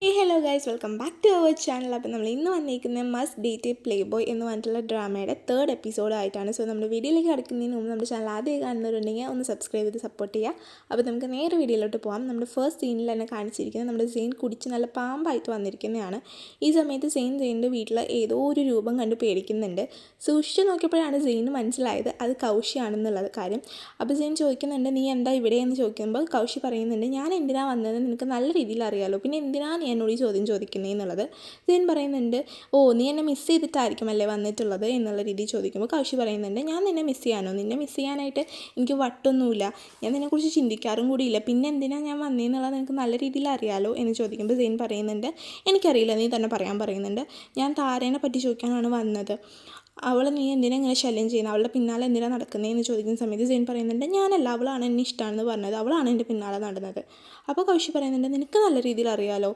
Hello guys, welcome back to our channel. അപ്പോൾ നമ്മൾ ഇന്ന് വന്നിരിക്കുന്ന മസ്റ്റ് ഡേറ്റ് പ്ലേ ബോയ് എന്ന് പറഞ്ഞിട്ടുള്ള ഡ്രാമയുടെ 3rd എപ്പിസോഡായിട്ടാണ്. സോ നമ്മുടെ വീഡിയോയിലേക്ക് കിടക്കുന്നതിന് മുമ്പ് നമ്മുടെ ചാനൽ ആദ്യം കാണുന്നവരുണ്ടെങ്കിൽ ഒന്ന് സബ്സ്ക്രൈബ് ചെയ്ത് സപ്പോർട്ട് ചെയ്യുക. അപ്പോൾ നമുക്ക് നേരെ വീഡിയോയിലോട്ട് പോകാം. നമ്മുടെ ഫസ്റ്റ് സീനിൽ തന്നെ കാണിച്ചിരിക്കുന്നത് നമ്മുടെ സെയിൻ കുടിച്ച് നല്ല പാമ്പായിട്ട് വന്നിരിക്കുന്നതാണ്. ഈ സമയത്ത് സെയിൻ്റെ വീട്ടിൽ ഏതോ ഒരു രൂപം കണ്ട് പേടിക്കുന്നുണ്ട്. സൂക്ഷിച്ച് നോക്കിയപ്പോഴാണ് സെയിന് മനസ്സിലായത് അത് കൗശിയാണെന്നുള്ളത് കാര്യം. അപ്പോൾ സെയിൻ ചോദിക്കുന്നുണ്ട്, നീ എന്താ ഇവിടെ എന്ന് ചോദിക്കുമ്പോൾ കൗശി പറയുന്നുണ്ട്, ഞാൻ എന്തിനാണ് വന്നത് നിനക്ക് നല്ല രീതിയിൽ അറിയാമല്ലോ, പിന്നെ എന്തിനാ നീ എന്നോട് ഈ ചോദ്യം ചോദിക്കുന്നേ എന്നുള്ളത്. സെയിൻ പറയുന്നുണ്ട്, ഓ നീ എന്നെ മിസ് ചെയ്തിട്ടായിരിക്കും അല്ലേ വന്നിട്ടുള്ളത് എന്നുള്ള രീതിയിൽ ചോദിക്കുമ്പോൾ കൗശി പറയുന്നുണ്ട്, ഞാൻ നിന്നെ മിസ് ചെയ്യാനോ, നിന്നെ മിസ് ചെയ്യാനായിട്ട് എനിക്ക് വട്ടൊന്നുമില്ല, ഞാൻ നിന്നെക്കുറിച്ച് ചിന്തിക്കാറും കൂടിയില്ല, പിന്നെ എന്തിനാണ് ഞാൻ വന്നതെന്നുള്ളത് എനിക്ക് നല്ല രീതിയിൽ അറിയാമല്ലോ എന്ന് ചോദിക്കുമ്പോൾ സെയിൻ പറയുന്നുണ്ട്, എനിക്കറിയില്ല, നീ തന്നെ പറയാൻ പറയുന്നുണ്ട്, ഞാൻ താരേനെ പറ്റി ചോദിക്കാനാണ് വന്നത്, അവളെ നീ എന്തിനാ ഇങ്ങനെ ശല്യം ചെയ്യുന്നത്, അവളുടെ പിന്നാലെ എന്തിനാണ് നടക്കുന്നതെന്ന് ചോദിക്കുന്ന സമയത്ത് സെയിൻ പറയുന്നുണ്ട്, ഞാനല്ല, അവളാണ് എന്നെ ഇഷ്ടമാണെന്ന് പറഞ്ഞത്, അവളാണ് എൻ്റെ പിന്നാലെ നടന്നത്. അപ്പോൾ കൗശി പറയുന്നുണ്ട്, നിനക്ക് നല്ല രീതിയിൽ അറിയാലോ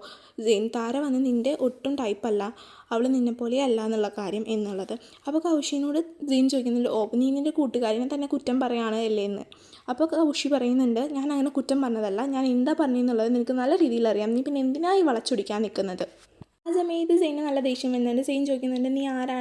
സെയിൻ, താര വന്ന് നിൻ്റെ ഒട്ടും ടൈപ്പല്ല, അവൾ നിന്നെപ്പോലെ അല്ല എന്നുള്ള കാര്യം എന്നുള്ളത്. അപ്പോൾ കൗശിനോട് സെയിൻ ചോദിക്കുന്നുണ്ട്, ഓ നീ നിൻ്റെ കൂട്ടുകാരിനെ തന്നെ കുറ്റം പറയുകയാണ് അല്ലേ എന്ന്. അപ്പോൾ കൗശി പറയുന്നുണ്ട്, ഞാൻ അങ്ങനെ കുറ്റം പറഞ്ഞതല്ല, ഞാൻ എന്താ പറഞ്ഞതെന്നുള്ളത് നിനക്ക് നല്ല രീതിയിൽ അറിയാം, നീ പിന്നെ എന്തിനായി വളച്ചൊടിക്കാൻ നിൽക്കുന്നത്. ആ സമയത്ത് സെയിന് നല്ല ദേഷ്യം വരുന്നുണ്ട്. സെയിൻ ചോദിക്കുന്നുണ്ട്, നീ ആരാ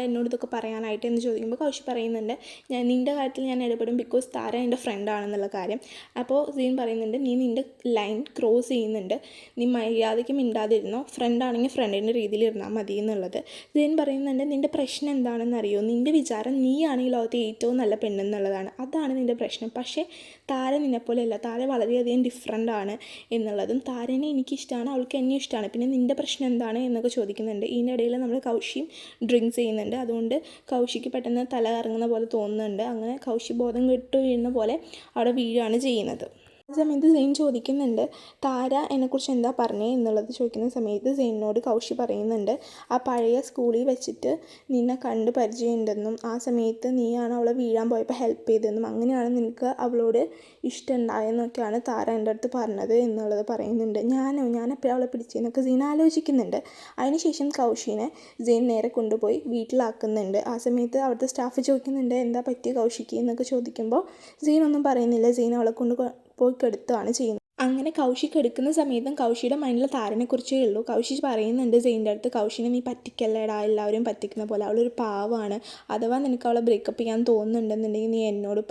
എന്നോട് ഇതൊക്കെ പറയാനായിട്ട് എന്ന് ചോദിക്കുമ്പോൾ കൗശി പറയുന്നുണ്ട്, ഞാൻ നിൻ്റെ കാര്യത്തിൽ ഞാൻ ഇടപെടും, ബിക്കോസ് താര എൻ്റെ ഫ്രണ്ടാണെന്നുള്ള കാര്യം. അപ്പോൾ സെയിൻ പറയുന്നുണ്ട്, നീ നിൻ്റെ ലൈൻ ക്രോസ് ചെയ്യുന്നുണ്ട്, നീ മര്യാദയ്ക്ക് മിണ്ടാതിരുന്നോ, ഫ്രണ്ടാണെങ്കിൽ ഫ്രണ്ടിൻ്റെ രീതിയിൽ ഇരുന്നാൽ മതി എന്നുള്ളത്. സെയിൻ പറയുന്നുണ്ട്, നിൻ്റെ പ്രശ്നം എന്താണെന്ന് അറിയോ, നിൻ്റെ വിചാരം നീയാണ് ഈ ലോകത്തെ ഏറ്റവും നല്ല പെണ്ണെന്നുള്ളതാണ്, അതാണ് നിൻ്റെ പ്രശ്നം. പക്ഷേ താര നിന്നെപ്പോലെയല്ല, താര വളരെയധികം ഡിഫറെൻ്റാണ് എന്നുള്ളതും, താരനെ എനിക്കിഷ്ടമാണ്, അവൾക്ക് എന്നെ ഇഷ്ടമാണ്, പിന്നെ നിൻ്റെ പ്രശ്നം എന്താണ് എന്നൊക്കെ ചോദിക്കുന്നുണ്ട്. ഇതിനിടയിൽ നമ്മൾ കൗശിയും ഡ്രിങ്ക്സ് ചെയ്യുന്നുണ്ട്. അതുകൊണ്ട് കൗശിക്ക് പെട്ടെന്ന് തല കറങ്ങുന്ന പോലെ തോന്നുന്നുണ്ട്. അങ്ങനെ കൗശി ബോധം കെട്ട് വീഴുന്ന പോലെ അവിടെ വീഴുകയാണ് ചെയ്യുന്നത്. ആ സമയത്ത് സെയിൻ ചോദിക്കുന്നുണ്ട്, താര എന്നെക്കുറിച്ച് എന്താ പറഞ്ഞേ എന്നുള്ളത് ചോദിക്കുന്ന സമയത്ത് സെയിനോട് കൗശി പറയുന്നുണ്ട്, ആ പഴയ സ്കൂളിൽ വെച്ചിട്ട് നിന്നെ കണ്ട് പരിചയമുണ്ടെന്നും ആ സമയത്ത് നീയാണ് അവളെ വീഴാൻ പോയപ്പോൾ ഹെൽപ്പ് ചെയ്തതെന്നും അങ്ങനെയാണ് നിനക്ക് അവളോട് ഇഷ്ടമുണ്ടായെന്നൊക്കെയാണ് താര എൻ്റെ അടുത്ത് പറഞ്ഞത് എന്നുള്ളത് പറയുന്നുണ്ട്. ഞാനെപ്പോഴും അവളെ പിടിച്ചെന്നൊക്കെ സെയിൻ ആലോചിക്കുന്നുണ്ട്. അതിനുശേഷം കൗശിനെ സെയിൻ നേരെ കൊണ്ടുപോയി വീട്ടിലാക്കുന്നുണ്ട്. ആ സമയത്ത് അവിടുത്തെ സ്റ്റാഫ് ചോദിക്കുന്നുണ്ട്, എന്താ പറ്റിയ കൗശിക്ക് എന്നൊക്കെ ചോദിക്കുമ്പോൾ സെയിൻ ഒന്നും പറയുന്നില്ല. സെയിൻ അവളെ കൊണ്ട് പോയി കെടുത്തുകയാണ് ചെയ്യുന്നത്. അങ്ങനെ കൗശി കെടുക്കുന്ന സമയത്തും കൗശിയുടെ മൈൻഡിൽ താരനെക്കുറിച്ചേ ഉള്ളൂ. കൗശി പറയുന്നുണ്ട് സെയിൻ്റെ അടുത്ത്, കൗശിനെ നീ പറ്റിക്കല്ലേടാ, എല്ലാവരും പറ്റിക്കുന്ന പോലെ, അവളൊരു പാവമാണ്, അഥവാ നിനക്ക് അവളെ ബ്രേക്കപ്പ് ചെയ്യാൻ തോന്നുന്നുണ്ടെന്നുണ്ടെങ്കിൽ നീ എന്നോട്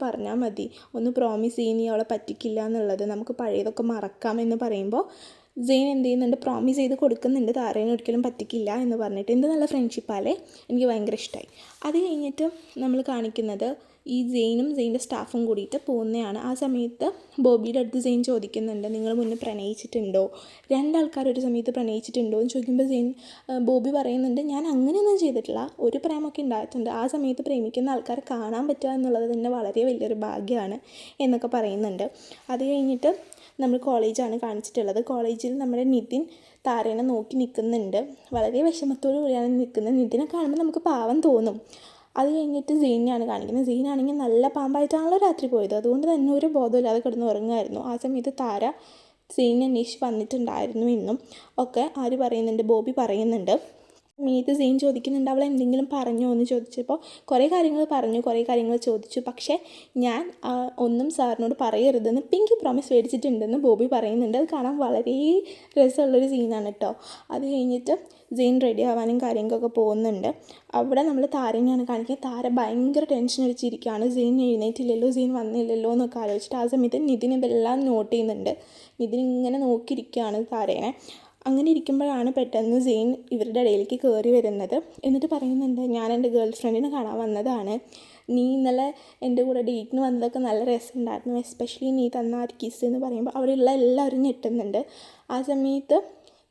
പറഞ്ഞാൽ മതി, ഒന്ന് പ്രോമിസ് ചെയ്യ് നീ അവളെ പറ്റിക്കില്ല എന്നുള്ളത്, നമുക്ക് പഴയതൊക്കെ മറക്കാം എന്ന് പറയുമ്പോൾ സെയിൻ എന്ത് ചെയ്യുന്നുണ്ട്, പ്രോമിസ് ചെയ്ത് കൊടുക്കുന്നുണ്ട്, താരേനെ ഒരിക്കലും പറ്റിക്കില്ല എന്ന് പറഞ്ഞിട്ട്. എന്ത് നല്ല ഫ്രണ്ട്ഷിപ്പാലേ, എനിക്ക് ഭയങ്കര ഇഷ്ടമായി. അത് കഴിഞ്ഞിട്ട് നമ്മൾ കാണിക്കുന്നത് ഈ സെയിനും സെയിൻ്റെ സ്റ്റാഫും കൂടിയിട്ട് പോകുന്നതാണ്. ആ സമയത്ത് ബോബിയുടെ അടുത്ത് സെയിൻ ചോദിക്കുന്നുണ്ട്, നിങ്ങൾ മുന്നേ പ്രണയിച്ചിട്ടുണ്ടോ, രണ്ടാൾക്കാർ ഒരു സമയത്ത് പ്രണയിച്ചിട്ടുണ്ടോ എന്ന് ചോദിക്കുമ്പോൾ ബോബി പറയുന്നുണ്ട്, ഞാൻ അങ്ങനെയൊന്നും ചെയ്തിട്ടില്ല, ഒരു പ്രേമൊക്കെ ഉണ്ടായിട്ടുണ്ട്, ആ സമയത്ത് പ്രേമിക്കുന്ന ആൾക്കാരെ കാണാൻ പറ്റുക എന്നുള്ളത് തന്നെ വളരെ വലിയൊരു ഭാഗ്യമാണ് എന്നൊക്കെ പറയുന്നുണ്ട്. അത് കഴിഞ്ഞിട്ട് നമ്മൾ കോളേജാണ് കാണിച്ചിട്ടുള്ളത്. കോളേജിൽ നമ്മുടെ നിതിൻ താരേനെ നോക്കി നിൽക്കുന്നുണ്ട്. വളരെ വിഷമത്തോടു കൂടിയാണ് നിൽക്കുന്നത്. നിതിനെ കാണുമ്പോൾ നമുക്ക് പാവം തോന്നും. അത് കഴിഞ്ഞിട്ട് സെയിനെയാണ് കാണിക്കുന്നത്. സെയിനാണെങ്കിൽ നല്ല പാമ്പായിട്ടാണല്ലോ രാത്രി പോയത്, അതുകൊണ്ട് തന്നെ ഒരു ബോധമില്ലാതെ കിടന്ന് ഉറങ്ങുമായിരുന്നു. ആ സമയത്ത് താര സെയിനെ അന്വേഷിച്ച് വന്നിട്ടുണ്ടായിരുന്നു എന്നും ഒക്കെ ബോബി പറയുന്നുണ്ട്. മീത്ത് സെയിൻ ചോദിക്കുന്നുണ്ട്, അവൾ എന്തെങ്കിലും പറഞ്ഞോ എന്ന് ചോദിച്ചപ്പോൾ കുറേ കാര്യങ്ങൾ പറഞ്ഞു, കുറേ കാര്യങ്ങൾ ചോദിച്ചു, പക്ഷേ ഞാൻ ഒന്നും സാറിനോട് പറയരുതെന്ന് പിങ്കി പ്രോമിസ് മേടിച്ചിട്ടുണ്ടെന്ന് ബോബി പറയുന്നുണ്ട്. അത് കാണാൻ വളരെ രസമുള്ളൊരു സീനാണ് കേട്ടോ. അത് കഴിഞ്ഞിട്ട് സെയിൻ റെഡി ആവാനും കാര്യങ്ങളൊക്കെ പോകുന്നുണ്ട്. അവിടെ നമ്മൾ താരനെയാണ് കാണിക്കുന്നത്. താര ഭയങ്കര ടെൻഷൻ അടിച്ചിരിക്കുകയാണ്, സെയിൻ എഴുന്നേറ്റില്ലല്ലോ, സെയിൻ വന്നില്ലല്ലോ എന്നൊക്കെ ആലോചിച്ചിട്ട്. ആ സമയത്ത് നിതിൻ ഇതെല്ലാം നോട്ട് ചെയ്യുന്നുണ്ട്. നിതിൻ ഇങ്ങനെ നോക്കിയിരിക്കുകയാണ് താരേനെ. അങ്ങനെ ഇരിക്കുമ്പോഴാണ് പെട്ടെന്ന് സെയിൻ ഇവരുടെ ഇടയിലേക്ക് കയറി വരുന്നത്. എന്നിട്ട് പറയുന്നുണ്ട്, ഞാൻ എൻ്റെ ഗേൾ ഫ്രണ്ടിനെ കാണാൻ വന്നതാണ്, നീ ഇന്നലെ എൻ്റെ കൂടെ ഡേറ്റിന് വന്നതൊക്കെ നല്ല രസമുണ്ടായിരുന്നു, എസ്പെഷ്യലി നീ തന്ന ആ കിസ് എന്ന് പറയുമ്പോൾ അവിടെയുള്ള എല്ലാവരും ഞെട്ടുന്നുണ്ട്. ആ സമയത്ത്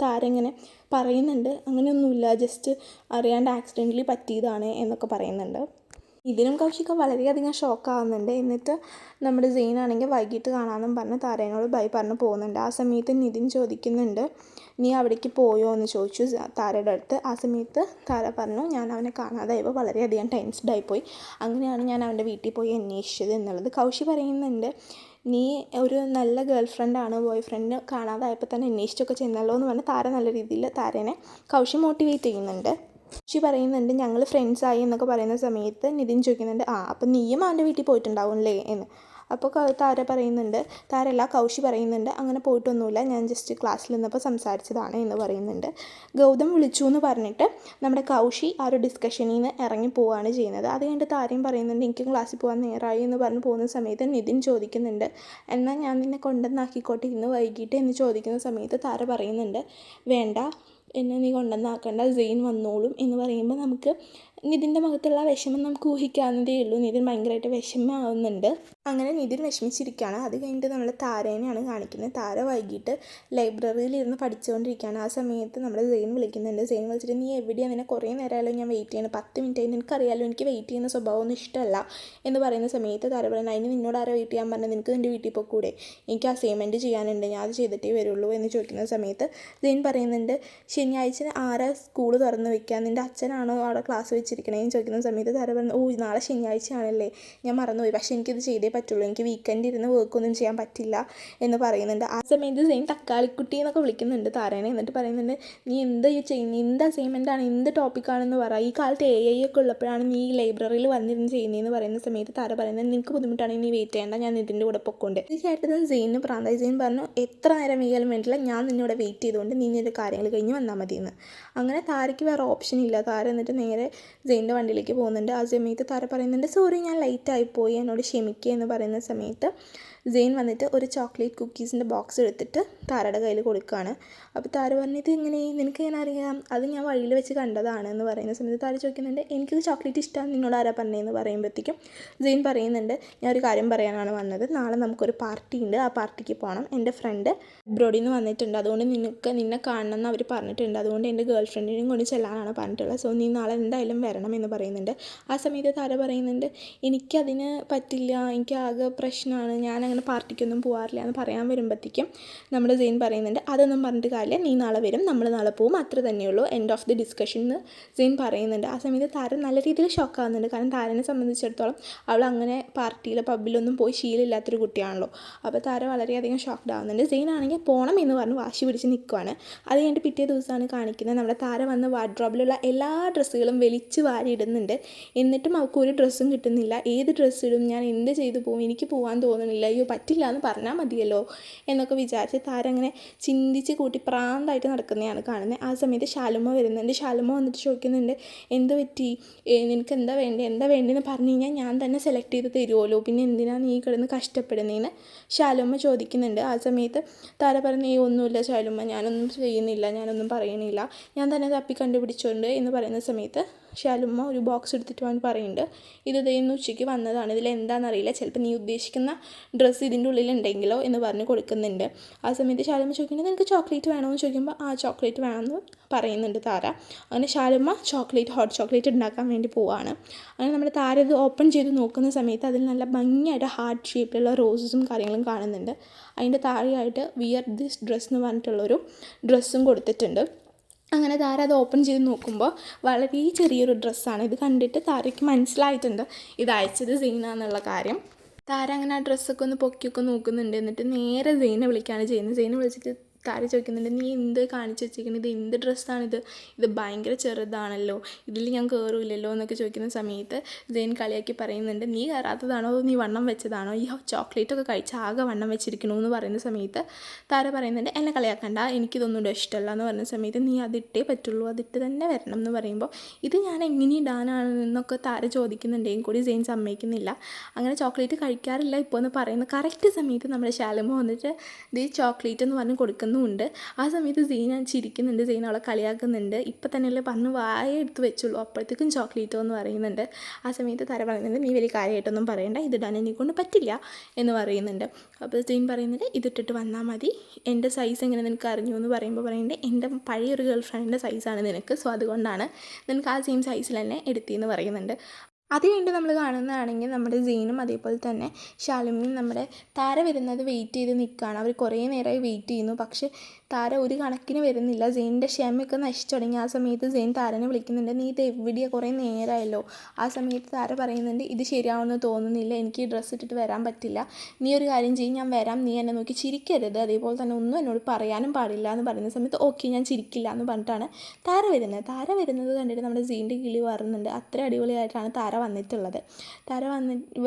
താരങ്ങനെ പറയുന്നുണ്ട്, അങ്ങനെയൊന്നുമില്ല, ജസ്റ്റ് അറിയാണ്ട് ആക്സിഡൻ്റലി പറ്റിയതാണ് എന്നൊക്കെ പറയുന്നുണ്ട്. ഇതിനും കൗശിക വളരെയധികം ഷോക്കാവുന്നുണ്ട്. എന്നിട്ട് നമ്മുടെ സെയിനാണെങ്കിൽ വൈകിട്ട് കാണാമെന്നും പറഞ്ഞ് താരേനോട് ബൈ പറഞ്ഞ് പോകുന്നുണ്ട്. ആ സമയത്ത് നിതിൻ ചോദിക്കുന്നുണ്ട്, നീ അവിടേക്ക് പോയോ എന്ന് ചോദിച്ചു താരയുടെ അടുത്ത്. ആ സമയത്ത് താര പറഞ്ഞു, ഞാൻ അവനെ കാണാതായപ്പോൾ വളരെയധികം ടെൻസ്ഡായിപ്പോയി, അങ്ങനെയാണ് ഞാൻ അവൻ്റെ വീട്ടിൽ പോയി അന്വേഷിച്ചത് എന്നുള്ളത്. കൗശി പറയുന്നുണ്ട്, നീ ഒരു നല്ല ഗേൾ ഫ്രണ്ടാണ്, ബോയ് ഫ്രണ്ട് കാണാതായപ്പോൾ തന്നെ അന്വേഷിച്ചൊക്കെ ചെന്നല്ലോ എന്ന് പറഞ്ഞ് താര നല്ല രീതിയിൽ താരേനെ കൗശി മോട്ടിവേറ്റ് ചെയ്യുന്നുണ്ട്. കൗശി പറയുന്നുണ്ട്, ഞങ്ങൾ ഫ്രണ്ട്സായി എന്നൊക്കെ പറയുന്ന സമയത്ത് നിതിൻ ചോദിക്കുന്നുണ്ട്, അപ്പം നീയും അവൻ്റെ വീട്ടിൽ പോയിട്ടുണ്ടാവും അല്ലേ എന്ന്. അപ്പോൾ താര പറയുന്നുണ്ട്, താരല്ല കൗശി പറയുന്നുണ്ട്, അങ്ങനെ പോയിട്ടൊന്നുമില്ല, ഞാൻ ജസ്റ്റ് ക്ലാസ്സിൽ നിന്നപ്പോൾ സംസാരിച്ചതാണ് എന്ന് പറയുന്നുണ്ട്. ഗൗതം വിളിച്ചു എന്ന് പറഞ്ഞിട്ട് നമ്മുടെ കൗശി ആ ഒരു ഡിസ്കഷനിൽ നിന്ന് ഇറങ്ങി പോവുകയാണ് ചെയ്യുന്നത്. അത് കഴിഞ്ഞിട്ട് താരയും പറയുന്നുണ്ട് എനിക്ക് ക്ലാസ്സിൽ പോകാൻ നേരമായി എന്ന് പറഞ്ഞ് പോകുന്ന സമയത്ത് നിതിൻ ചോദിക്കുന്നുണ്ട്, എന്നാൽ ഞാൻ നിന്നെ കൊണ്ടുവന്നാക്കിക്കോട്ടെ ഇന്ന് വൈകിട്ട് എന്ന് ചോദിക്കുന്ന സമയത്ത് താര പറയുന്നുണ്ട്, വേണ്ട, എന്നെ നീ കൊണ്ടുവന്നാക്കണ്ട, സെയിൻ വന്നോളും എന്ന് പറയുമ്പോൾ നമുക്ക് നിതിൻ്റെ മുഖത്തുള്ള വിഷമം നമുക്ക് ഊഹിക്കാവുന്നതേ ഉള്ളൂ. നിതിൻ ഭയങ്കരമായിട്ട് വിഷമമാവുന്നുണ്ട്. അങ്ങനെ നിതിൻ വിഷമിച്ചിരിക്കുകയാണ്. അത് കഴിഞ്ഞിട്ട് നമ്മൾ താരേനെയാണ് കാണിക്കുന്നത്. താര വൈകിട്ട് ലൈബ്രറിയിൽ ഇരുന്ന് പഠിച്ചുകൊണ്ടിരിക്കുകയാണ്. ആ സമയത്ത് നമ്മൾ സെയിൻ വിളിക്കുന്നുണ്ട്. സെയിൻ വിളിച്ചിട്ട് നീ എവിടെയാണ്, നിന്നെ കുറേ നേരമായാലും ഞാൻ വെയിറ്റ് ചെയ്യണം, 10 മിനിറ്റായി, നിനക്കറിയാലോ എനിക്ക് വെയിറ്റ് ചെയ്യുന്ന സ്വഭാവമൊന്നും ഇഷ്ടമല്ല എന്ന് പറയുന്ന സമയത്ത് താര പറയുന്നത്, അതിന് നിന്നോട് ആരോ വെയിറ്റ് ചെയ്യാൻ പറഞ്ഞത്, നിനക്ക് നിൻ്റെ വീട്ടിൽ പോയിക്കൂടെ, എനിക്ക് അസൈൻമെൻറ്റ് ചെയ്യാനുണ്ട്, ഞാൻ അത് ചെയ്തിട്ടേ വരുള്ളൂ എന്ന് ചോദിക്കുന്ന സമയത്ത് സെയിൻ പറയുന്നുണ്ട്, ശനിയാഴ്ച ആരാ സ്കൂൾ തുറന്ന് വെക്കുക, നിൻ്റെ അച്ഛനാണോ അവിടെ ക്ലാസ് വെച്ചിരിക്കണേന്ന് ചോദിക്കുന്ന സമയത്ത് താര പറഞ്ഞു, ഓ നാളെ ശനിയാഴ്ചയാണല്ലേ, ഞാൻ മറന്നുപോയി, പക്ഷേ എനിക്കിത് ചെയ്തേ പറ്റുള്ളൂ, എനിക്ക് വീക്കെൻഡ് ഇരുന്ന് വർക്കൊന്നും ചെയ്യാൻ പറ്റില്ല എന്ന് പറയുന്നുണ്ട്. ആ സമയത്ത് സെയിൻ തക്കാളിക്കുട്ടി എന്നൊക്കെ വിളിക്കുന്നുണ്ട് താരേനെ. എന്നിട്ട് പറയുന്നുണ്ട്, നീ എന്താ ഈ ചെയ്യുന്നത്, എന്ത് അസൈൻമെൻറ്റാണ്, എന്ത് ടോപ്പിക്കാണെന്ന് പറ, ഈ കാലത്ത് AI ഒക്കെ ഉള്ളപ്പോഴാണ് നീ ഈ ലൈബ്രറിയിൽ വന്നിരുന്ന് ചെയ്യുന്നതെന്ന് പറയുന്ന സമയത്ത് താര പറയുന്നത്, നിനക്ക് ബുദ്ധിമുട്ടാണെങ്കിൽ നീ വെയിറ്റ് ചെയ്യേണ്ട, ഞാൻ ഇതിൻ്റെ കൂടെ പൊക്കോണ്ട്. ഇത് കേട്ടതും സെയിന് പ്രാന്തായി. സെയിൻ പറഞ്ഞു, എത്ര നേരം വൈകിയാലും വേണ്ടില്ല, ഞാൻ നിന്നോട് വെയിറ്റ് ചെയ്തുകൊണ്ട് നീ നിൻ്റെ കാര്യങ്ങൾ കഴിഞ്ഞ് വന്നാൽ മതിയെന്ന്. അങ്ങനെ താരയ്ക്ക് വേറെ ഓപ്ഷൻ ഇല്ല. താര എന്നിട്ട് നേരെ സെയിൻ്റെ വണ്ടിയിലേക്ക് പോകുന്നുണ്ട്. ആ സമയത്ത് താര പറയുന്നുണ്ട്, സോറി ഞാൻ ലേറ്റായിപ്പോയി, എന്നോട് ക്ഷമിക്കുക എന്ന് പറയുന്ന സമയത്ത് സെയിൻ വന്നിട്ട് ഒരു ചോക്ലേറ്റ് കുക്കീസിൻ്റെ ബോക്സ് എടുത്തിട്ട് താരയുടെ കയ്യിൽ കൊടുക്കുകയാണ്. അപ്പോൾ താര പറഞ്ഞത്, എങ്ങനെ നിനക്ക് ഞാൻ അറിയാം, അത് ഞാൻ വഴിയിൽ വെച്ച് കണ്ടതാണ് എന്ന് പറയുന്ന സമയത്ത് താര ചോദിക്കുന്നുണ്ട്, എനിക്കിത് ചോക്ലേറ്റ് ഇഷ്ടമാണ്, നിന്നോട് ആരാ പറഞ്ഞതെന്ന് പറയുമ്പോഴത്തേക്കും സെയിൻ പറയുന്നുണ്ട്, ഞാൻ ഒരു കാര്യം പറയാനാണ് വന്നത്, നാളെ നമുക്കൊരു പാർട്ടി ഉണ്ട്, ആ പാർട്ടിക്ക് പോകണം, എൻ്റെ ഫ്രണ്ട് അബ്രോഡിൽ നിന്ന് വന്നിട്ടുണ്ട്, അതുകൊണ്ട് നിന്നെ കാണണം എന്ന് അവർ പറഞ്ഞിട്ടുണ്ട്, അതുകൊണ്ട് എൻ്റെ ഗേൾ ഫ്രണ്ടിനെയും കൊണ്ട് ചെല്ലാനാണ് പറഞ്ഞിട്ടുള്ളത്, സോ നീ നാളെ എന്തായാലും വരണം എന്ന് പറയുന്നുണ്ട്. ആ സമയത്ത് താര പറയുന്നുണ്ട്, എനിക്കതിന് പറ്റില്ല, എനിക്ക് ആകെ പ്രശ്നമാണ്, ഞാൻ അങ്ങനെ പാർട്ടിക്കൊന്നും പോകാറില്ല എന്ന് പറയാൻ വരുമ്പോഴത്തേക്കും നമ്മുടെ സെയിൻ പറയുന്നുണ്ട്, അതൊന്നും പറഞ്ഞിട്ട് കാര്യമില്ല, നീ നാളെ വരും, നമ്മൾ നാളെ പോവും, അത്ര തന്നെയുള്ളൂ, എൻഡ് ഓഫ് ദി ഡിസ്കഷൻ എന്ന് സെയിൻ പറയുന്നുണ്ട്. ആ സമയത്ത് താര നല്ല രീതിയിൽ ഷോക്കാവുന്നുണ്ട്. കാരണം താരനെ സംബന്ധിച്ചിടത്തോളം അവൾ അങ്ങനെ പാർട്ടിയിൽ പബ്ബിലൊന്നും പോയി ശീലമില്ലാത്തൊരു കുട്ടിയാണല്ലോ. അപ്പോൾ താര വളരെയധികം ഷോക്ക്ഡ് ആവുന്നുണ്ട്. സെയിൻ ആണെങ്കിൽ പോകണം എന്ന് പറഞ്ഞ് വാശി പിടിച്ച് നിൽക്കുവാണ്. അത് കഴിഞ്ഞിട്ട് പിറ്റേ ദിവസമാണ് കാണിക്കുന്നത്, നമ്മുടെ താര വന്ന് വാർഡ്രോബിലുള്ള എല്ലാ ഡ്രസ്സുകളും വലിച്ച് വാരി ഇടുന്നുണ്ട്. എന്നിട്ടും അവൾക്ക് ഒരു ഡ്രസ്സും കിട്ടുന്നില്ല. ഏത് ഡ്രസ്സ് ഇടും, ഞാൻ എന്ത് ചെയ്തു പോകും, എനിക്ക് പോകാൻ തോന്നുന്നില്ല, അയ്യോ പറ്റില്ല എന്ന് പറഞ്ഞാൽ മതിയല്ലോ എന്നൊക്കെ വിചാരിച്ച് താര അങ്ങനെ ചിന്തിച്ച് കൂട്ടി പ്രാന്തായിട്ട് നടക്കുന്നതാണ് കാണുന്നത്. ആ സമയത്ത് ശാലുമ വരുന്നുണ്ട്. ശാലുമ വന്നിട്ട് ചോദിക്കുന്നുണ്ട്, എന്ത് പറ്റി, നിനക്ക് എന്താ വേണ്ടതെന്ന് പറഞ്ഞു കഴിഞ്ഞാൽ ഞാൻ തന്നെ സെലക്ട് ചെയ്ത് തരുമല്ലോ, പിന്നെ എന്തിനാണ് നീ കിടന്ന് കഷ്ടപ്പെടുന്നതെന്ന് ശാലുമ ചോദിക്കുന്നുണ്ട്. ആ സമയത്ത് താര പറഞ്ഞു, ഒന്നുമില്ല ശാലുമ, ഞാനൊന്നും ചെയ്യുന്നില്ല, ഞാനൊന്നും പറയുന്നില്ല, ഞാൻ തന്നെ തപ്പി കണ്ടുപിടിച്ചോണ്ട് എന്ന് പറയുന്ന സമയത്ത് ശാലുമ്മ ഒരു ബോക്സ് എടുത്തിട്ട് വന്ന് പറയുന്നുണ്ട്, ഇത് ഇന്ന് ഉച്ചയ്ക്ക് വന്നതാണ്, ഇതിൽ എന്താണെന്നറിയില്ല, ചിലപ്പോൾ നീ ഉദ്ദേശിക്കുന്ന ഡ്രസ്സ് ഇതിൻ്റെ ഉള്ളിലുണ്ടെങ്കിലോ എന്ന് പറഞ്ഞ് കൊടുക്കുന്നുണ്ട്. ആ സമയത്ത് ശാലുമ്മ ചോദിക്കുന്നത്, നിനക്ക് ചോക്ലേറ്റ് വേണമെന്ന് ചോദിക്കുമ്പോൾ ആ ചോക്ലേറ്റ് വേണമെന്ന് പറയുന്നുണ്ട് താര. അങ്ങനെ ശാലുമ്മ ഹോട്ട് ചോക്ലേറ്റ് ഉണ്ടാക്കാൻ വേണ്ടി പോവുകയാണ്. അങ്ങനെ നമ്മുടെ താര ഇത് ഓപ്പൺ ചെയ്ത് നോക്കുന്ന സമയത്ത് അതിൽ നല്ല ഭംഗിയായിട്ട് ഹാർട്ട് ഷേപ്പിലുള്ള റോസസും കാര്യങ്ങളും കാണുന്നുണ്ട്. അതിൻ്റെ താഴെയായിട്ട് വിയർ ദിസ് ഡ്രസ്സ് എന്ന് പറഞ്ഞിട്ടുള്ളൊരു ഡ്രസ്സും കൊടുത്തിട്ടുണ്ട്. അങ്ങനെ താര അത് ഓപ്പൺ ചെയ്ത് നോക്കുമ്പോൾ വളരെ ചെറിയൊരു ഡ്രസ്സാണ്. ഇത് കണ്ടിട്ട് താരയ്ക്ക് മനസ്സിലായിട്ടുണ്ട് ഇത് അയച്ചത് സെയിനാന്നുള്ള കാര്യം. താര അങ്ങനെ ആ ഡ്രസ്സൊക്കെ ഒന്ന് പൊക്കിയൊക്കെ നോക്കുന്നുണ്ട്. എന്നിട്ട് നേരെ സെയിനെ വിളിക്കുകയാണ് ചെയ്യുന്നത്. സെയിനെ വിളിച്ചിട്ട് താര ചോദിക്കുന്നുണ്ട്, നീ എന്ത് കാണിച്ച് വെച്ചിരിക്കുന്നത്, ഇത് എന്ത് ഡ്രസ്സാണിത്, ഇത് ഭയങ്കര ചെറുതാണല്ലോ, ഇതിൽ ഞാൻ കയറില്ലല്ലോ എന്നൊക്കെ ചോദിക്കുന്ന സമയത്ത് സെയിൻ കളിയാക്കി പറയുന്നുണ്ട്, നീ കയറാത്തതാണോ, നീ വണ്ണം വെച്ചതാണോ, ഈ ചോക്ലേറ്റൊക്കെ കഴിച്ച് ആകെ വണ്ണം വെച്ചിരിക്കണോ എന്ന് പറയുന്ന സമയത്ത് താര പറയുന്നുണ്ട്, എന്നെ കളിയാക്കണ്ട, എനിക്കിതൊന്നും ഇഷ്ടമല്ല എന്ന് പറയുന്ന സമയത്ത് നീ അതിട്ടേ പറ്റുള്ളൂ, അതിട്ട് തന്നെ വരണം എന്ന് പറയുമ്പോൾ ഇത് ഞാൻ എങ്ങനെ ഇടാനാണെന്നൊക്കെ താര ചോദിക്കുന്നുണ്ടെങ്കിൽ കൂടി സെയിൻ സമ്മതിക്കുന്നില്ല. അങ്ങനെ ചോക്ലേറ്റ് കഴിക്കാറില്ല ഇപ്പോൾ എന്ന് പറയുന്ന കറക്റ്റ് സമയത്ത് നമ്മുടെ ശാലുമ വന്നിട്ട് ഇത് ചോക്ലേറ്റ് എന്ന് പറഞ്ഞ് കൊടുക്കുന്നുണ്ട്. ആ സമയത്ത് സെയിൻ ചിരിക്കുന്നുണ്ട്, സെയിൻ അവളെ കളിയാക്കുന്നുണ്ട്, ഇപ്പം തന്നെയല്ലേ പറഞ്ഞ് വായ എടുത്ത് വെച്ചുള്ളൂ, അപ്പോഴത്തേക്കും ചോക്ലേറ്റോ എന്ന് പറയുന്നുണ്ട്. ആ സമയത്ത് താര പറയുന്നുണ്ട്, നീ വലിയ കാര്യമായിട്ടൊന്നും പറയണ്ട, ഇതിടാൻ എന്നെക്കൊണ്ട് പറ്റില്ല എന്ന് പറയുന്നുണ്ട്. അപ്പോൾ സെയിൻ പറയുന്നുണ്ട്, ഇതിട്ടിട്ട് വന്നാൽ മതി, എൻ്റെ സൈസ് എങ്ങനെ നിനക്ക് അറിഞ്ഞു എന്ന് പറയുന്നുണ്ട്, എൻ്റെ പഴയൊരു ഗേൾ ഫ്രണ്ടിൻ്റെ സൈസാണ് നിനക്ക്, സോ അതുകൊണ്ടാണ് നിനക്ക് ആ സെയിം സൈസിൽ തന്നെ എടുത്തിയെന്ന് പറയുന്നുണ്ട്. അത് കഴിഞ്ഞിട്ട് നമ്മൾ കാണുന്നതാണെങ്കിൽ നമ്മുടെ സെയിനും അതേപോലെ തന്നെ ശാലുമയും നമ്മുടെ താര വരുന്നത് വെയിറ്റ് ചെയ്ത് നിൽക്കുകയാണ്. അവർ കുറേ നേരമായി വെയിറ്റ് ചെയ്യുന്നു, പക്ഷേ താര ഒരു കണക്കിന് വരുന്നില്ല. സെയിനിൻ്റെ ക്ഷമയൊക്കെ നശിച്ചു തുടങ്ങി. ആ സമയത്ത് സെയിൻ താരനെ വിളിക്കുന്നുണ്ട്. നീ ഇത് എവിടെയാണ്, കുറേ നേരമായല്ലോ. ആ സമയത്ത് താര പറയുന്നുണ്ട്, ഇത് ശരിയാവുമെന്ന് തോന്നുന്നില്ല, എനിക്ക് ഈ ഡ്രസ്സ് ഇട്ടിട്ട് വരാൻ പറ്റില്ല. നീ ഒരു കാര്യം ചെയ്യും, ഞാൻ വരാം, നീ എന്നെ നോക്കി ചിരിക്കരുത്, അതേപോലെ തന്നെ ഒന്നും എന്നോട് പറയാനും പാടില്ല എന്ന് പറയുന്ന സമയത്ത് ഓക്കെ ഞാൻ ചിരിക്കില്ല എന്ന് പറഞ്ഞിട്ടാണ് താര വരുന്നത്. താര വരുന്നത് കണ്ടിട്ട് നമ്മുടെ സെയിൻ്റെ കിളി വാറുന്നുണ്ട്. അത്ര അടിപൊളിയായിട്ടാണ് താര വന്നിട്ടുള്ളത്. താര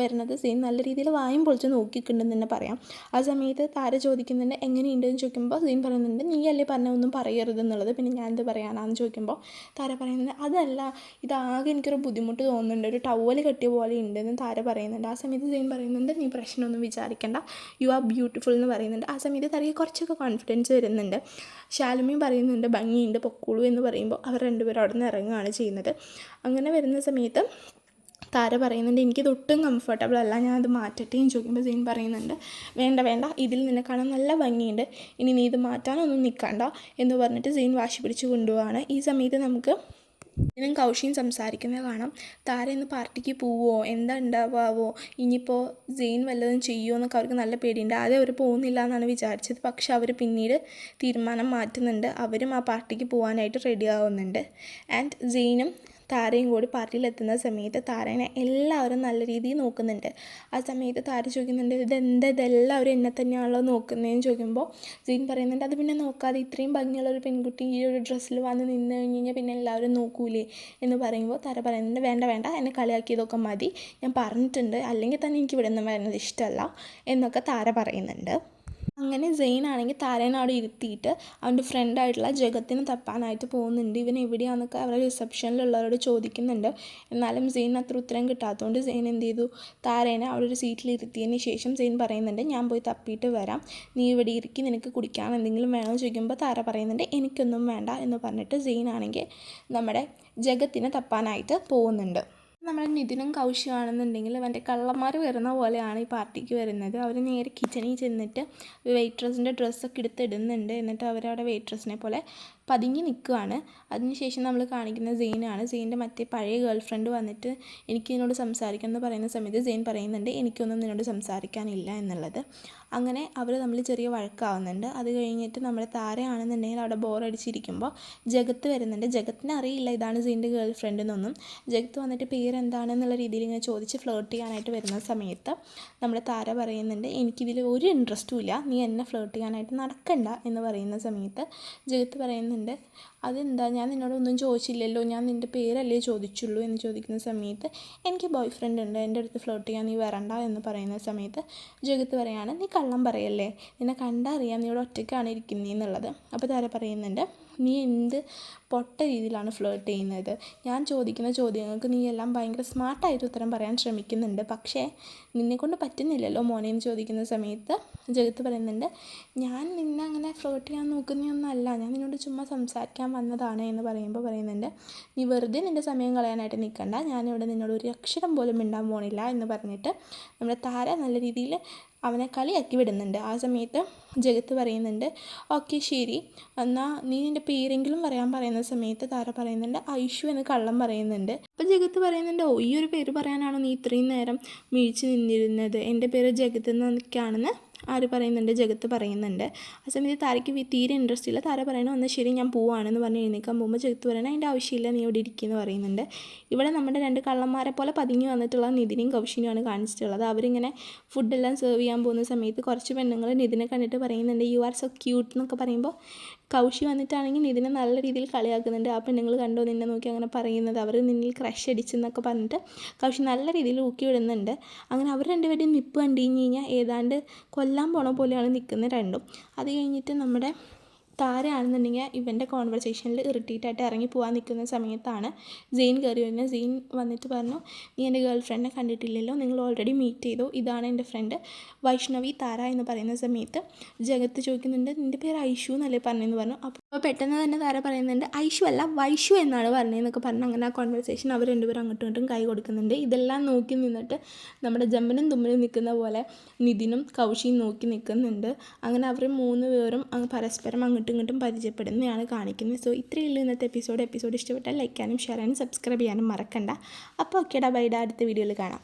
വരുന്നത് സെയിൻ നല്ല രീതിയിൽ വായും പൊളിച്ച് നോക്കിയിട്ടുണ്ടെന്ന് തന്നെ പറയാം. ആ സമയത്ത് താര ചോദിക്കുന്നുണ്ട് എങ്ങനെയുണ്ടെന്ന് ചോദിക്കുമ്പോൾ സെയിൻ പറയുന്നുണ്ട്, നീ അല്ലേ പറഞ്ഞ ഒന്നും പറയരുതെന്നുള്ളത്, പിന്നെ ഞാൻ എന്ത് പറയാനാണെന്ന് ചോദിക്കുമ്പോൾ താര പറയുന്നത് അതല്ല, ഇതാകെ എനിക്കൊരു ബുദ്ധിമുട്ട് തോന്നുന്നുണ്ട്, ഒരു ടവല് കെട്ടിയ പോലെ ഉണ്ടെന്ന് താര പറയുന്നുണ്ട്. ആ സമയത്ത് സെയിൻ പറയുന്നുണ്ട്, നീ പ്രശ്നമൊന്നും വിചാരിക്കേണ്ട, യു ആർ ബ്യൂട്ടിഫുൾ എന്ന് പറയുന്നുണ്ട്. ആ സമയത്ത് താരയ്ക്ക് കുറച്ചൊക്കെ കോൺഫിഡൻസ് വരുന്നുണ്ട്. ശാലുമിയും പറയുന്നുണ്ട് ഭംഗിയുണ്ട് പൊക്കോളൂ എന്ന് പറയുമ്പോൾ അവർ രണ്ടുപേരും അവിടെ നിന്ന് ഇറങ്ങുകയാണ് ചെയ്യുന്നത്. അങ്ങനെ വരുന്ന സമയത്ത് താര പറയുന്നുണ്ട് എനിക്കിത് ഒട്ടും കംഫർട്ടബിൾ അല്ല, ഞാൻ അത് മാറ്റട്ടേയും ചോദിക്കുമ്പോൾ സെയിൻ പറയുന്നുണ്ട് വേണ്ട, ഇതിൽ നിന്നെ കാണാൻ നല്ല ഭംഗിയുണ്ട്, ഇനി നീ ഇത് മാറ്റാനൊന്നും നിൽക്കണ്ട എന്ന് പറഞ്ഞിട്ട് സെയിൻ വാശി പിടിച്ച് കൊണ്ടുപോവാണ്. ഈ സമയത്ത് നമുക്ക് ഇതിനും കൗശിയും സംസാരിക്കുന്നത് കാണാം. താര ഇന്ന് പാർട്ടിക്ക് പോവോ, എന്താ ഉണ്ടാവാവോ, ഇനിയിപ്പോൾ സെയിൻ വല്ലതും ചെയ്യുമോ എന്നൊക്കെ അവർക്ക് നല്ല പേടിയുണ്ട്. ആദ്യം അവർ പോകുന്നില്ല എന്നാണ് വിചാരിച്ചത്, പക്ഷെ അവർ പിന്നീട് തീരുമാനം മാറ്റുന്നുണ്ട്. അവരും ആ പാർട്ടിക്ക് പോകാനായിട്ട് റെഡി ആവുന്നുണ്ട്. ആൻഡ് സെയിനും താരയും കൂടി പാർട്ടിയിലെത്തുന്ന സമയത്ത് താരേനെ എല്ലാവരും നല്ല രീതിയിൽ നോക്കുന്നുണ്ട്. ആ സമയത്ത് താര ചോദിക്കുന്നുണ്ട് ഇതെല്ലാവരും എന്നെ തന്നെയാണല്ലോ നോക്കുന്നതെന്ന് ചോദിക്കുമ്പോൾ സെയിൻ പറയുന്നുണ്ട് അത് പിന്നെ നോക്കാതെ ഇത്രയും ഭംഗിയുള്ള ഒരു പെൺകുട്ടി ഈ ഒരു ഡ്രസ്സിൽ വന്ന് നിന്ന് കഴിഞ്ഞ് കഴിഞ്ഞാൽ പിന്നെ എല്ലാവരും നോക്കൂലേ എന്ന് പറയുമ്പോൾ താര പറയുന്നുണ്ട് വേണ്ട, എന്നെ കളിയാക്കിയതൊക്കെ മതി, ഞാൻ പറഞ്ഞിട്ടുണ്ട്, അല്ലെങ്കിൽ തന്നെ എനിക്ക് ഇവിടെ നിന്ന് വരുന്നത് ഇഷ്ടമല്ല എന്നൊക്കെ താര പറയുന്നുണ്ട്. അങ്ങനെ സെയിൻ ആണെങ്കിൽ താരേനെ അവിടെ ഇരുത്തിയിട്ട് അവൻ്റെ ഫ്രണ്ടായിട്ടുള്ള ജഗത്തിനെ തപ്പാനായിട്ട് പോകുന്നുണ്ട്. ഇവൻ എവിടെയാണെന്നൊക്കെ അവരുടെ റിസപ്ഷനിലുള്ളവരോട് ചോദിക്കുന്നുണ്ട്. എന്നാലും സെയിൻ അത്ര ഉത്തരം കിട്ടാത്തതുകൊണ്ട് സെയിൻ എന്ത് ചെയ്തു, താരേനെ അവിടെ ഒരു സീറ്റിൽ ഇരുത്തിയതിന് ശേഷം സെയിൻ പറയുന്നുണ്ട് ഞാൻ പോയി തപ്പിയിട്ട് വരാം, നീ ഇവിടെ ഇരിക്കി, നിനക്ക് കുടിക്കാൻ എന്തെങ്കിലും വേണമെന്ന് ചോദിക്കുമ്പോൾ താര പറയുന്നുണ്ട് എനിക്കൊന്നും വേണ്ട എന്ന് പറഞ്ഞിട്ട് സെയിൻ ആണെങ്കിൽ നമ്മുടെ ജഗത്തിനെ തപ്പാനായിട്ട് പോകുന്നുണ്ട്. നമ്മുടെ നിതിനും കൗശിയാണെന്നുണ്ടെങ്കിൽ അവൻ്റെ കള്ളന്മാർ വരുന്ന പോലെയാണ് ഈ പാർട്ടിക്ക് വരുന്നത്. അവർ നേരെ കിച്ചണിൽ ചെന്നിട്ട് വെയിട്രസിൻ്റെ ഡ്രസ്സൊക്കെ എടുത്തിടുന്നുണ്ട്. എന്നിട്ട് അവരവിടെ വെയിട്രസിനെ പോലെ പതുങ്ങി നിൽക്കുകയാണ്. അതിനുശേഷം നമ്മൾ കാണിക്കുന്ന സെയിനാണ്. സെയിൻ്റെ മറ്റേ പഴയ ഗേൾ ഫ്രണ്ട് വന്നിട്ട് എനിക്ക് നിന്നോട് സംസാരിക്കണം എന്ന് പറയുന്ന സമയത്ത് സെയിൻ പറയുന്നുണ്ട് എനിക്കൊന്നും നിന്നോട് സംസാരിക്കാനില്ല എന്നുള്ളത്. അങ്ങനെ അവർ തമ്മിൽ ചെറിയ വഴക്കാവുന്നുണ്ട്. അത് കഴിഞ്ഞിട്ട് നമ്മുടെ താരയാണെന്നുണ്ടെങ്കിൽ അവിടെ ബോറടിച്ചിരിക്കുമ്പോൾ ജഗത്ത് വരുന്നുണ്ട്. ജഗത്തിന് അറിയില്ല ഇതാണ് സെയിൻ്റെ ഗേൾ ഫ്രണ്ട് എന്നൊന്നും. ജഗത്ത് വന്നിട്ട് പേരെന്താണെന്നുള്ള രീതിയിൽ ഇങ്ങനെ ചോദിച്ച് ഫ്ലേർട്ട് ചെയ്യാനായിട്ട് വരുന്ന സമയത്ത് നമ്മുടെ താര പറയുന്നുണ്ട് എനിക്കിതിൽ ഒരു ഇൻട്രസ്റ്റും ഇല്ല, നീ എന്നെ ഫ്ലേർട്ട് ചെയ്യാനായിട്ട് നടക്കണ്ട എന്ന് പറയുന്ന സമയത്ത് ജഗത്ത് പറയുന്നുണ്ട് അതെന്താ, ഞാൻ നിന്നോടൊന്നും ചോദിച്ചില്ലല്ലോ, ഞാൻ നിൻ്റെ പേരല്ലേ ചോദിച്ചുള്ളൂ എന്ന് ചോദിക്കുന്ന സമയത്ത് എനിക്ക് ബോയ് ഫ്രണ്ട് ഉണ്ട്, എൻ്റെ അടുത്ത് ഫ്ലേർട്ട് ചെയ്യാൻ നീ വരണ്ട എന്ന് പറയുന്ന സമയത്ത് ജഗത്ത് പറയാണ് നീ കള്ളം പറയല്ലേ, നിന്നെ കണ്ടാൽ അറിയാം നീ ഇവിടെ ഒറ്റയ്ക്കാണ് ഇരിക്കുന്നതെന്നുള്ളത്. അപ്പോൾ താര പറയുന്നുണ്ട് നീ എന്ത് പൊട്ട രീതിയിലാണ് ഫ്ലേർട്ട് ചെയ്യുന്നത്, ഞാൻ ചോദിക്കുന്ന ചോദ്യങ്ങൾക്ക് നീ എല്ലാം ഭയങ്കര സ്മാർട്ടായിട്ട് ഉത്തരം പറയാൻ ശ്രമിക്കുന്നുണ്ട്, പക്ഷേ നിന്നെക്കൊണ്ട് പറ്റുന്നില്ലല്ലോ മോനെ എന്ന് ചോദിക്കുന്ന സമയത്ത് ജഗത്ത് പറയുന്നുണ്ട് ഞാൻ നിന്നെ അങ്ങനെ ഫ്ലേർട്ട് ചെയ്യാൻ നോക്കുന്നതൊന്നുമല്ല, ഞാൻ നിന്നോട് ചുമ്മാ സംസാരിക്കാൻ വന്നതാണ് എന്ന് പറയുന്നുണ്ട് നീ വെറുതെ നിൻ്റെ സമയം കളയാനായിട്ട് നിൽക്കണ്ട, ഞാനിവിടെ നിന്നോട് ഒരു അക്ഷരം പോലും മിണ്ടാൻ പോണില്ല എന്ന് പറഞ്ഞിട്ട് നമ്മുടെ താര നല്ല രീതിയിൽ അവനെ കളിയാക്കി വിടുന്നുണ്ട്. ആ സമയത്ത് ജഗത്ത് പറയുന്നുണ്ട് ഓക്കെ ശരി, എന്നാൽ നീ നിൻ്റെ പേരെങ്കിലും പറയാൻ പറയുന്ന സമയത്ത് താര പറയുന്നുണ്ട് ഐഷു എന്ന് കള്ളം പറയുന്നുണ്ട്. അപ്പോൾ ജഗത്ത് പറയുന്നുണ്ട് ഓ ഈ ഒരു പേര് പറയാനാണോ നീ ഇത്രയും നേരം വീഴ്ച നിന്നിരുന്നത്, എൻ്റെ പേര് ജഗത്ത് എന്നൊക്കെയാണെന്ന് ആര് പറയുന്നുണ്ട്, ജഗത്ത് പറയുന്നുണ്ട്. ആ സമയത്ത് താരയ്ക്ക് തീരെ ഇൻട്രസ്റ്റ് ഇല്ല. താര പറയണോ എന്നാൽ ശരി ഞാൻ പോവാണെന്ന് പറഞ്ഞ് എഴുന്നേക്കാൻ പോകുമ്പോൾ ജഗത്ത് പറയണ അതിൻ്റെ ആവശ്യമില്ല, നീ ഇവിടെ ഇരിക്കുമെന്ന് പറയുന്നുണ്ട്. ഇവിടെ നമ്മുടെ രണ്ട് കള്ളന്മാരെ പോലെ പതുങ്ങി വന്നിട്ടുള്ള നിതിനെയും കൗശിനെയാണ് കാണിച്ചിട്ടുള്ളത്. അവരിങ്ങനെ ഫുഡെല്ലാം സെർവ് ചെയ്യാൻ പോകുന്ന സമയത്ത് കുറച്ച് പെണ്ണുങ്ങൾ നിതിനെ കണ്ടിട്ട് പറയുന്നുണ്ട് യു ആർ സോ ക്യൂട്ട് എന്നൊക്കെ പറയുമ്പോൾ കൗശി വന്നിട്ടാണെങ്കിൽ നിതിനെ നല്ല രീതിയിൽ കളിയാക്കുന്നുണ്ട്. ആ പെണ്ണുങ്ങൾ കണ്ടോ നിന്നെ നോക്കി അങ്ങനെ പറയുന്നത്, അവർ നിന്നിൽ ക്രഷ് അടിച്ചെന്നൊക്കെ പറഞ്ഞിട്ട് കൗശി നല്ല രീതിയിൽ ഊക്കി വിടുന്നുണ്ട്. അങ്ങനെ അവർ രണ്ടുപേരുടെയും നിപ്പ് കണ്ടു കഴിഞ്ഞ് കഴിഞ്ഞാൽ ഏതാണ്ട് കൊല്ലാൻ പോണ പോലെയാണ് നിൽക്കുന്നത് രണ്ടും. അത് കഴിഞ്ഞിട്ട് നമ്മുടെ താരയാണെന്നുണ്ടെങ്കിൽ ഇവൻ്റെ കോൺവെർസേഷനിൽ ഇറിറ്റേറ്റായിട്ട് ഇറങ്ങി പോകാൻ നിൽക്കുന്ന സമയത്താണ് സെയിൻ കയറി വരുന്നത്. സെയിൻ വന്നിട്ട് പറഞ്ഞു നീ എൻ്റെ ഗേൾ ഫ്രണ്ടിനെ കണ്ടിട്ടില്ലല്ലോ, നിങ്ങൾ ഓൾറെഡി മീറ്റ് ചെയ്തു, ഇതാണ് എൻ്റെ ഫ്രണ്ട് വൈഷ്ണവി താര എന്ന് പറയുന്ന സമയത്ത് ജഗത്ത് ചോദിക്കുന്നുണ്ട് നിൻ്റെ പേര് ഐഷു എന്നല്ലേ പറഞ്ഞതെന്ന് പറഞ്ഞു. അപ്പോൾ പെട്ടെന്ന് തന്നെ താര പറയുന്നുണ്ട് ഐഷു അല്ല വൈഷു എന്നാണ് പറഞ്ഞതെന്നൊക്കെ പറഞ്ഞു. അങ്ങനെ ആ കോൺവെർസേഷൻ അവർ രണ്ടുപേരും അങ്ങോട്ടും ഇങ്ങോട്ടും കൈ കൊടുക്കുന്നുണ്ട്. ഇതെല്ലാം നോക്കി നിന്നിട്ട് നമ്മുടെ ജമ്മനും തുമ്മനും നിൽക്കുന്ന പോലെ നിതിനും കൗശിയും നോക്കി നിൽക്കുന്നുണ്ട്. അങ്ങനെ അവർ മൂന്ന് പേരും പരസ്പരം അങ്ങോട്ടും ഇങ്ങോട്ടും പരിചയപ്പെടുന്നതാണ് കാണിക്കുന്നത്. സോ ഇത്രയേ ഉള്ളൂ ഇന്നത്തെ എപ്പിസോഡ് ഇഷ്ടപ്പെട്ടാൽ ലൈക്ക് ചെയ്യാനും ഷെയർ ചെയ്യാനും സബ്സ്ക്രൈബ് ചെയ്യാനും മറക്കണ്ട. അപ്പോൾ ഓക്കേടാ ബൈഡാ, അടുത്ത വീഡിയോയിൽ കാണാം.